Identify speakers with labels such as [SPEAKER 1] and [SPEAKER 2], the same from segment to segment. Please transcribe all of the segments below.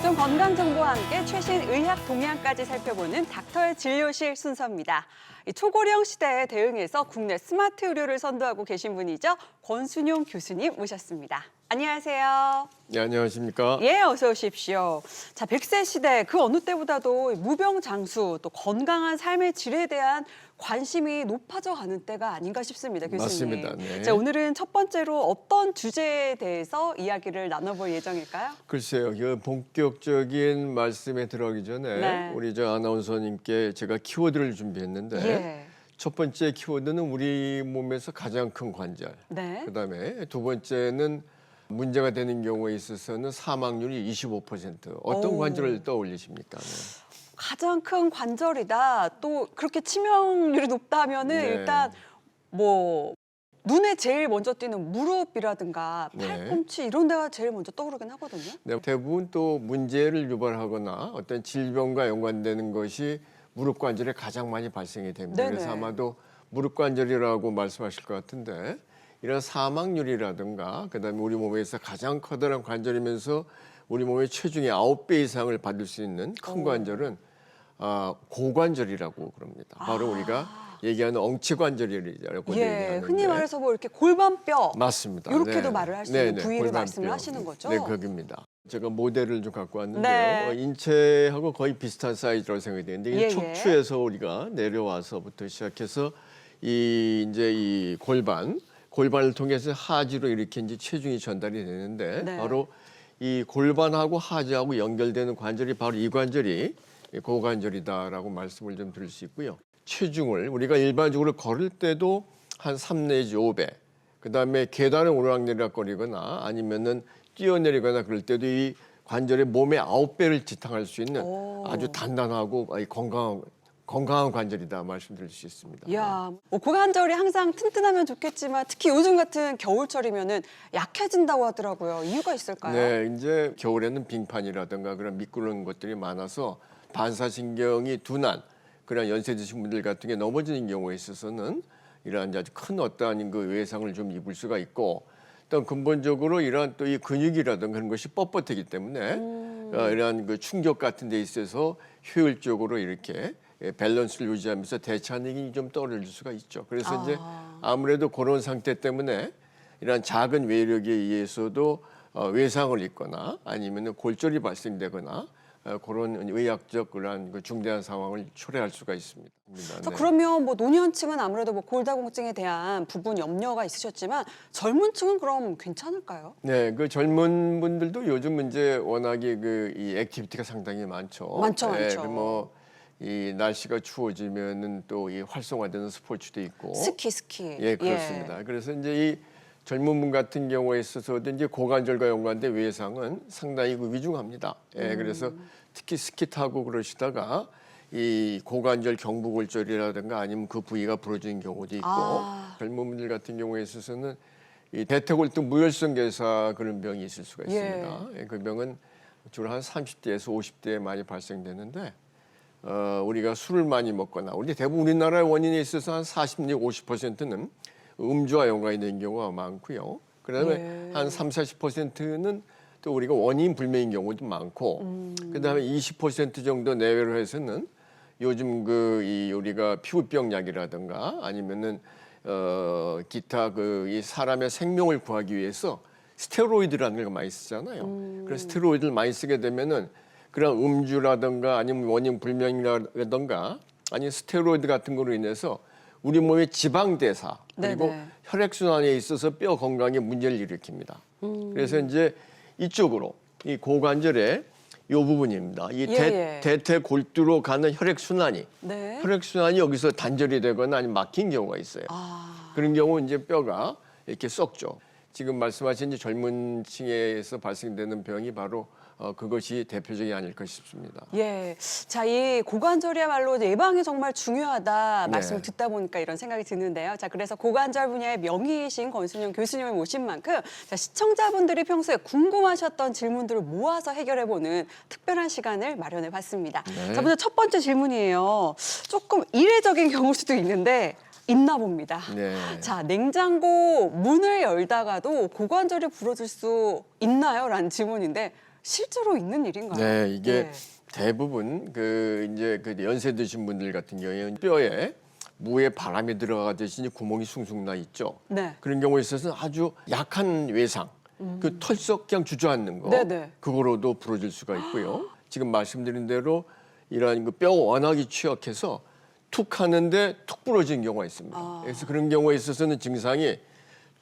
[SPEAKER 1] 각종 건강 정보와 함께 최신 의학 동향까지 살펴보는 닥터의 진료실 순서입니다. 이 초고령 시대에 대응해서 국내 스마트 의료를 선도하고 계신 분이죠. 권순용 교수님 모셨습니다. 안녕하세요.
[SPEAKER 2] 네, 안녕하십니까?
[SPEAKER 1] 예, 어서 오십시오. 자, 100세 시대 그 어느 때보다도 무병장수 또 건강한 삶의 질에 대한 관심이 높아져 가는 때가 아닌가 싶습니다, 교수님.
[SPEAKER 2] 맞습니다. 네.
[SPEAKER 1] 자, 오늘은 첫 번째로 어떤 주제에 대해서 이야기를 나눠볼 예정일까요?
[SPEAKER 2] 글쎄요, 그 본격적인 말씀에 들어가기 전에
[SPEAKER 1] 네.
[SPEAKER 2] 우리 저 아나운서님께 제가 키워드를 준비했는데
[SPEAKER 1] 예.
[SPEAKER 2] 첫 번째 키워드는 우리 몸에서 가장 큰 관절.
[SPEAKER 1] 네.
[SPEAKER 2] 그다음에 두 번째는 문제가 되는 경우에 있어서는 사망률이 25%. 어떤
[SPEAKER 1] 오.
[SPEAKER 2] 관절을 떠올리십니까? 네.
[SPEAKER 1] 가장 큰 관절이다. 또 그렇게 치명률이 높다면은
[SPEAKER 2] 네.
[SPEAKER 1] 일단 뭐 눈에 제일 먼저 띄는 무릎이라든가
[SPEAKER 2] 네.
[SPEAKER 1] 팔꿈치 이런 데가 제일 먼저 떠오르긴 하거든요.
[SPEAKER 2] 네, 대부분 또 문제를 유발하거나 어떤 질병과 연관되는 것이 무릎 관절에 가장 많이 발생이 됩니다.
[SPEAKER 1] 네네.
[SPEAKER 2] 그래서 아마도 무릎 관절이라고 말씀하실 것 같은데 이런 사망률이라든가 그다음에 우리 몸에서 가장 커다란 관절이면서 우리 몸의 체중의 9배 이상을 받을 수 있는 큰 관절은 고관절이라고 그럽니다. 바로 우리가 얘기하는 엉치관절이라고
[SPEAKER 1] 예,
[SPEAKER 2] 얘기하는데
[SPEAKER 1] 흔히 말해서 뭐 이렇게 골반뼈
[SPEAKER 2] 맞습니다.
[SPEAKER 1] 이렇게도
[SPEAKER 2] 네.
[SPEAKER 1] 말을 할 수 있는
[SPEAKER 2] 네네,
[SPEAKER 1] 부위를
[SPEAKER 2] 골반뼈.
[SPEAKER 1] 말씀을 하시는 거죠?
[SPEAKER 2] 네, 거기입니다. 제가 모델을 좀 갖고 왔는데요.
[SPEAKER 1] 네.
[SPEAKER 2] 인체하고 거의 비슷한 사이즈라고 생각이 되는데 이
[SPEAKER 1] 예, 예.
[SPEAKER 2] 척추에서 우리가 내려와서부터 시작해서 이 골반을 통해서 하지로 이렇게 이제 체중이 전달이 되는데
[SPEAKER 1] 네.
[SPEAKER 2] 바로 이 골반하고 하지하고 연결되는 관절이 바로 이 관절이 고관절이다라고 말씀을 좀 드릴 수 있고요. 체중을 우리가 일반적으로 걸을 때도 한 3 내지 5배. 그다음에 계단을 오르락내리락거리거나 아니면은 뛰어내리거나 그럴 때도 이 관절의 몸의 9배를 지탱할 수 있는
[SPEAKER 1] 오.
[SPEAKER 2] 아주 단단하고 건강한 관절이다 말씀드릴 수 있습니다.
[SPEAKER 1] 이야, 뭐 고관절이 항상 튼튼하면 좋겠지만 특히 요즘 같은 겨울철이면은 약해진다고 하더라고요. 이유가 있을까요?
[SPEAKER 2] 네, 이제 겨울에는 빙판이라든가 그런 미끄러운 것들이 많아서 반사신경이 둔한 그런 연세 드신 분들 같은 게 넘어지는 경우에 있어서는 이러한 아주 큰 어떠한 그 외상을 좀 입을 수가 있고 또 근본적으로 이러한 또 이 근육이라든가 그런 것이 뻣뻣하기 때문에 이러한 그 충격 같은 데 있어서 효율적으로 이렇게 밸런스를 유지하면서 대차능이 좀 떨어질 수가 있죠. 그래서 이제 아무래도 그런 상태 때문에 이러한 작은 외력에 의해서도 외상을 입거나 아니면 골절이 발생되거나 그런 의학적 그런 그 중대한 상황을 초래할 수가 있습니다.
[SPEAKER 1] 자,
[SPEAKER 2] 네.
[SPEAKER 1] 그러면 뭐 노년층은 아무래도 뭐 골다공증에 대한 부분 염려가 있으셨지만 젊은 층은 그럼 괜찮을까요?
[SPEAKER 2] 네, 그 젊은 분들도 요즘 이제 워낙에 그 이 액티비티가 상당히 많죠.
[SPEAKER 1] 많죠,
[SPEAKER 2] 네,
[SPEAKER 1] 많죠.
[SPEAKER 2] 뭐 이 날씨가 추워지면은 또 이 활성화되는 스포츠도 있고.
[SPEAKER 1] 스키.
[SPEAKER 2] 예, 그렇습니다. 그래서 이제 이 젊은 분 같은 경우에 있어서도 이제 고관절과 연관된 외상은 상당히 그 위중합니다. 예, 그래서 특히 스키 타고 그러시다가 이 고관절 경부골절이라든가 아니면 그 부위가 부러지는 경우도 있고 젊은 분들 같은 경우에 있어서는 이 대퇴골등 무혈성 괴사 그런 병이 있을 수가 있습니다. 예, 그 병은 주로 한 30대에서 50대에 많이 발생되는데 우리가 술을 많이 먹거나 우리 대부분 우리나라의 원인에 있어서 한 40, 50%는 음주와 연관이 된 경우가 많고요. 그다음에 한 30-40%는 또 우리가 원인 불명인 경우도 많고, 그다음에 20% 정도 내외로 해서는 요즘 이 우리가 피부병 약이라든가 아니면은 기타 이 사람의 생명을 구하기 위해서 스테로이드라는 걸 많이 쓰잖아요. 그래서 스테로이드를 많이 쓰게 되면은 그런 음주라든가 아니면 원인 불명이라든가 아니면 스테로이드 같은 거로 인해서 우리 몸의 지방 대사 그리고
[SPEAKER 1] 네네.
[SPEAKER 2] 혈액 순환에 있어서 뼈 건강에 문제를 일으킵니다. 그래서 이제 이쪽으로 이 고관절의 이 부분입니다. 이 대퇴골두로 가는 혈액 순환이
[SPEAKER 1] 네.
[SPEAKER 2] 혈액 순환이 여기서 단절이 되거나 아니면 막힌 경우가 있어요. 그런 경우 이제 뼈가 이렇게 썩죠. 지금 말씀하신 이제 젊은 층에서 발생되는 병이 바로 그것이 대표적이 아닐까 싶습니다.
[SPEAKER 1] 예. 자, 이 고관절이야말로 예방이 정말 중요하다 말씀을
[SPEAKER 2] 네.
[SPEAKER 1] 듣다 보니까 이런 생각이 드는데요. 자, 그래서 고관절 분야의 명의이신 권순용 교수님을 모신 만큼 자, 시청자분들이 평소에 궁금하셨던 질문들을 모아서 해결해보는 특별한 시간을 마련해 봤습니다.
[SPEAKER 2] 네.
[SPEAKER 1] 자, 먼저 첫 번째 질문이에요. 조금 이례적인 경우일 수도 있는데 있나 봅니다.
[SPEAKER 2] 네.
[SPEAKER 1] 자, 냉장고 문을 열다가도 고관절이 부러질 수 있나요? 라는 질문인데 실제로 있는 일인가요?
[SPEAKER 2] 네, 이게
[SPEAKER 1] 예.
[SPEAKER 2] 대부분 이제 연세 드신 분들 같은 경우에는 뼈에 무에 바람이 들어가듯이 구멍이 숭숭 나 있죠.
[SPEAKER 1] 네.
[SPEAKER 2] 그런 경우에 있어서는 아주 약한 외상, 그 털썩 그냥 주저앉는 거,
[SPEAKER 1] 네네.
[SPEAKER 2] 그거로도 부러질 수가 있고요. 지금 말씀드린 대로 이러한 그 뼈가 워낙이 취약해서 툭 하는데 툭 부러지는 경우가 있습니다. 그래서 그런 경우에 있어서는 증상이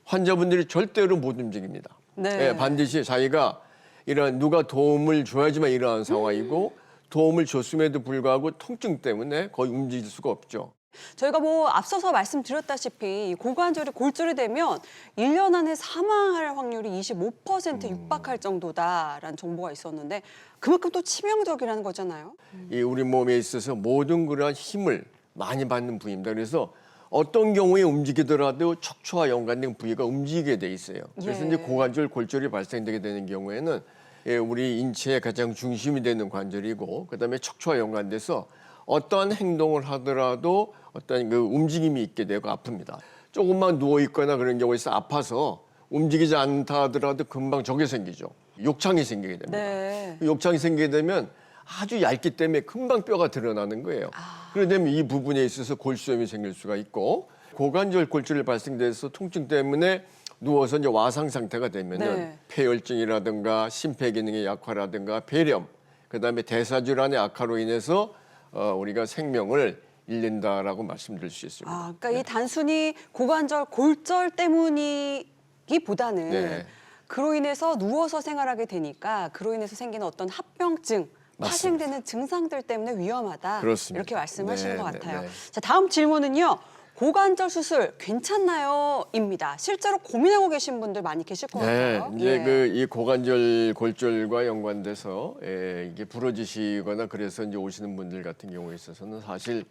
[SPEAKER 2] 환자분들이 절대로 못 움직입니다.
[SPEAKER 1] 네.
[SPEAKER 2] 예, 반드시 자기가 이런 누가 도움을 줘야지만 일어나는 상황이고 도움을 줬음에도 불구하고 통증 때문에 거의 움직일 수가 없죠.
[SPEAKER 1] 저희가 뭐 앞서서 말씀드렸다시피 이 고관절이 골절이 되면 1년 안에 사망할 확률이 25% 육박할 정도다라는 정보가 있었는데 그만큼 또 치명적이라는 거잖아요.
[SPEAKER 2] 이 우리 몸에 있어서 모든 그러한 힘을 많이 받는 부위입니다. 그래서 어떤 경우에 움직이더라도 척추와 연관된 부위가 움직이게 돼 있어요. 그래서
[SPEAKER 1] 예.
[SPEAKER 2] 이제 고관절 골절이 발생되게 되는 경우에는 우리 인체의 가장 중심이 되는 관절이고 그다음에 척추와 연관돼서 어떠한 행동을 하더라도 어떤 그 움직임이 있게 되고 아픕니다. 조금만 누워 있거나 그런 경우에서 아파서 움직이지 않다 하더라도 금방 저게 생기죠. 욕창이 생기게 됩니다.
[SPEAKER 1] 네.
[SPEAKER 2] 그 욕창이 생기게 되면 아주 얇기 때문에 금방 뼈가 드러나는 거예요. 그러다 보면 이 부분에 있어서 골수염이 생길 수가 있고 고관절 골절이 발생돼서 통증 때문에 누워서 이제 와상 상태가 되면은
[SPEAKER 1] 네.
[SPEAKER 2] 폐혈증이라든가 심폐기능의 약화라든가 폐렴, 그다음에 대사질환의 악화로 인해서 우리가 생명을 잃는다라고 말씀드릴 수 있습니다.
[SPEAKER 1] 그러니까 이 단순히 고관절 골절 때문이기보다는
[SPEAKER 2] 네.
[SPEAKER 1] 그로 인해서 누워서 생활하게 되니까 그로 인해서 생기는 어떤 합병증, 파생되는 증상들 때문에 위험하다.
[SPEAKER 2] 그렇습니다.
[SPEAKER 1] 이렇게 말씀하시는
[SPEAKER 2] 네,
[SPEAKER 1] 것
[SPEAKER 2] 네,
[SPEAKER 1] 같아요.
[SPEAKER 2] 네.
[SPEAKER 1] 자, 다음 질문은요. 고관절 수술 괜찮나요? 입니다. 실제로 고민하고 계신 분들 많이 계실 것
[SPEAKER 2] 네,
[SPEAKER 1] 같아요.
[SPEAKER 2] 이제
[SPEAKER 1] 예.
[SPEAKER 2] 이 고관절 골절과 연관돼서 이게 부러지시거나 그래서 이제 오시는 분들 같은 경우에 있어서는 사실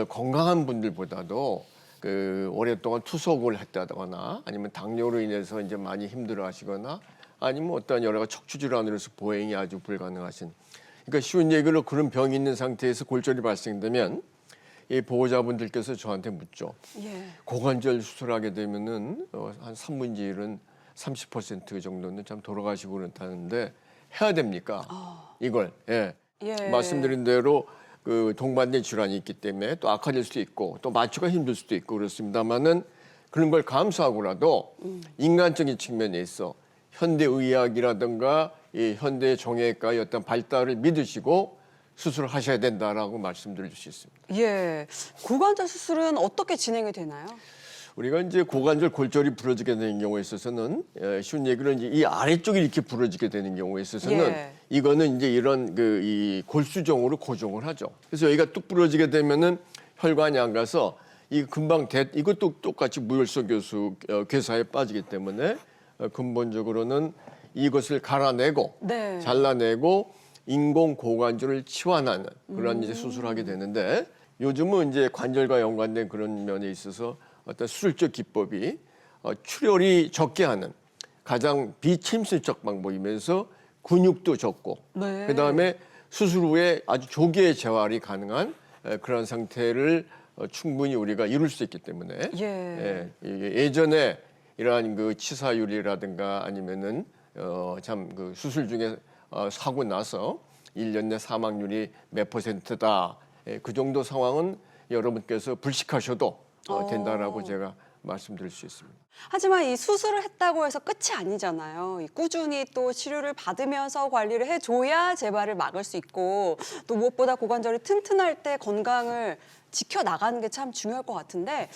[SPEAKER 2] 건강한 분들보다도 오랫동안 투석을 했다거나 아니면 당뇨로 인해서 이제 많이 힘들어하시거나 아니면 어떤 여러 가지 척추 질환으로서 보행이 아주 불가능하신, 그러니까 쉬운 얘기로 그런 병이 있는 상태에서 골절이 발생되면 이 보호자분들께서 저한테 묻죠.
[SPEAKER 1] 예.
[SPEAKER 2] 고관절 수술하게 되면은 한 3분의 1은 30% 정도는 참 돌아가시고 그렇다는데 해야 됩니까? 이걸
[SPEAKER 1] 예.
[SPEAKER 2] 말씀드린 대로 그 동반된 질환이 있기 때문에 또 악화될 수도 있고 또 마취가 힘들 수도 있고 그렇습니다만은 그런 걸 감수하고라도 인간적인 측면에 있어 현대의학이라든가 이 현대 정형외과의 어떤 발달을 믿으시고 수술을 하셔야 된다라고 말씀드릴 수 있습니다.
[SPEAKER 1] 예. 고관절 수술은 어떻게 진행이 되나요?
[SPEAKER 2] 우리가 이제 고관절 골절이 부러지게 되는 경우에 있어서는 쉬운 얘기로 이제 이 아래쪽이 이렇게 부러지게 되는 경우에 있어서는
[SPEAKER 1] 예.
[SPEAKER 2] 이거는 이제 이런 이 골수정으로 고정을 하죠. 그래서 여기가 뚝 부러지게 되면은 혈관이 안 가서 이 금방 이것도 똑같이 무혈소 괴사에 빠지기 때문에 근본적으로는 이것을 갈아내고
[SPEAKER 1] 네.
[SPEAKER 2] 잘라내고 인공 고관절을 치환하는 그런 이제 수술하게 되는데 요즘은 이제 관절과 연관된 그런 면에 있어서 어떤 수술적 기법이 출혈이 적게 하는 가장 비침술적 방법이면서 근육도 적고
[SPEAKER 1] 네.
[SPEAKER 2] 그다음에 수술 후에 아주 조기에 재활이 가능한 그런 상태를 충분히 우리가 이룰 수 있기 때문에 예전에 이러한 그 치사율이라든가 아니면은 참 그 수술 중에 사고 나서 1년 내 사망률이 몇 %다. 그 정도 상황은 여러분께서 불식하셔도 된다라고 제가 말씀드릴 수 있습니다.
[SPEAKER 1] 하지만 이 수술을 했다고 해서 끝이 아니잖아요. 꾸준히 또 치료를 받으면서 관리를 해줘야 재발을 막을 수 있고 또 무엇보다 고관절이 튼튼할 때 건강을 지켜나가는 게 참 중요할 것 같은데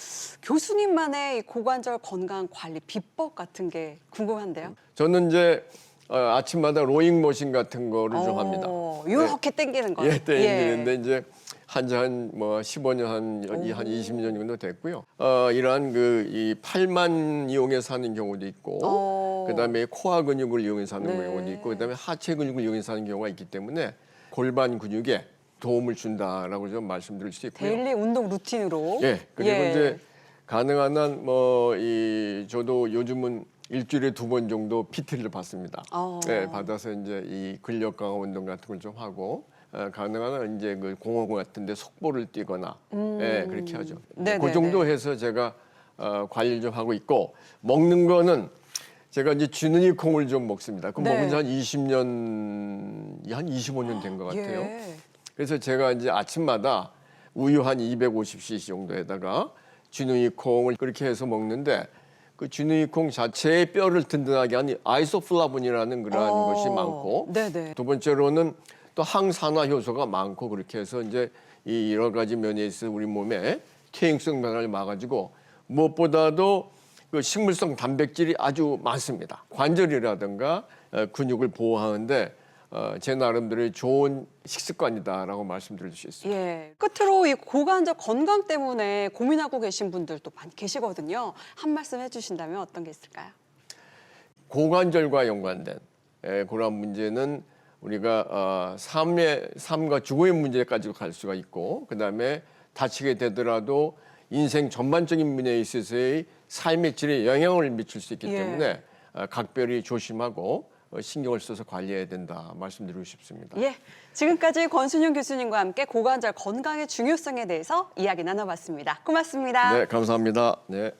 [SPEAKER 1] 교수님만의 이 고관절 건강 관리 비법 같은 게 궁금한데요.
[SPEAKER 2] 저는 이제 아침마다 로잉머신 같은 거를 좀 합니다.
[SPEAKER 1] 이렇게 땡기는 거예요.
[SPEAKER 2] 땡기는데 이제 한지 뭐 15년 한 20년 정도 됐고요. 이러한 이 팔만 이용해서 하는 경우도 있고, 그다음에 코어 근육을 이용해서 하는 경우도 있고, 그다음에 하체 근육을 이용해서 하는 경우가 있기 때문에 골반 근육에 도움을 준다라고 좀 말씀드릴 수 있고요.
[SPEAKER 1] 데일리 운동 루틴으로.
[SPEAKER 2] 그리고 이제 가능한 한 저도 요즘은 일주일에 2번 정도 PT를 받습니다. 받아서 이제 이 근력 강화 운동 같은 걸 좀 하고 가능한 한 이제 그 공원 같은데 속보를 뛰거나 그렇게 하죠. 그 정도 해서 제가 관리를 좀 하고 있고 먹는 거는 제가 이제 쥐눈이 콩을 좀 먹습니다. 그
[SPEAKER 1] 네.
[SPEAKER 2] 먹은 지 한 20년, 한 25년 된 것 같아요.
[SPEAKER 1] 예.
[SPEAKER 2] 그래서 제가 이제 아침마다 우유 한 250cc 정도에다가 쥐눈이 콩을 그렇게 해서 먹는데 그 쥐눈이 콩 자체의 뼈를 든든하게 하는 아이소플라본이라는 그러한 것이 많고
[SPEAKER 1] 네네.
[SPEAKER 2] 두 번째로는 또 항산화 효소가 많고 그렇게 해서 이제 이 여러 가지 면에 있어 우리 몸에 퇴행성 변화를 막아주고 무엇보다도 그 식물성 단백질이 아주 많습니다. 관절이라든가 근육을 보호하는데 제 나름대로의 좋은 식습관이다라고 말씀드릴 수 있습니다.
[SPEAKER 1] 예. 끝으로 이 고관절 건강 때문에 고민하고 계신 분들도 많이 계시거든요. 한 말씀 해주신다면 어떤 게 있을까요?
[SPEAKER 2] 고관절과 연관된 그러한 문제는 우리가 삶과 죽음의 문제까지도 갈 수가 있고 그다음에 다치게 되더라도 인생 전반적인 면에 있어서의 삶의 질에 영향을 미칠 수 있기
[SPEAKER 1] 예.
[SPEAKER 2] 때문에 각별히 조심하고 신경을 써서 관리해야 된다 말씀드리고 싶습니다.
[SPEAKER 1] 예. 지금까지 권순용 교수님과 함께 고관절 건강의 중요성에 대해서 이야기 나눠봤습니다. 고맙습니다.
[SPEAKER 2] 네, 감사합니다. 네.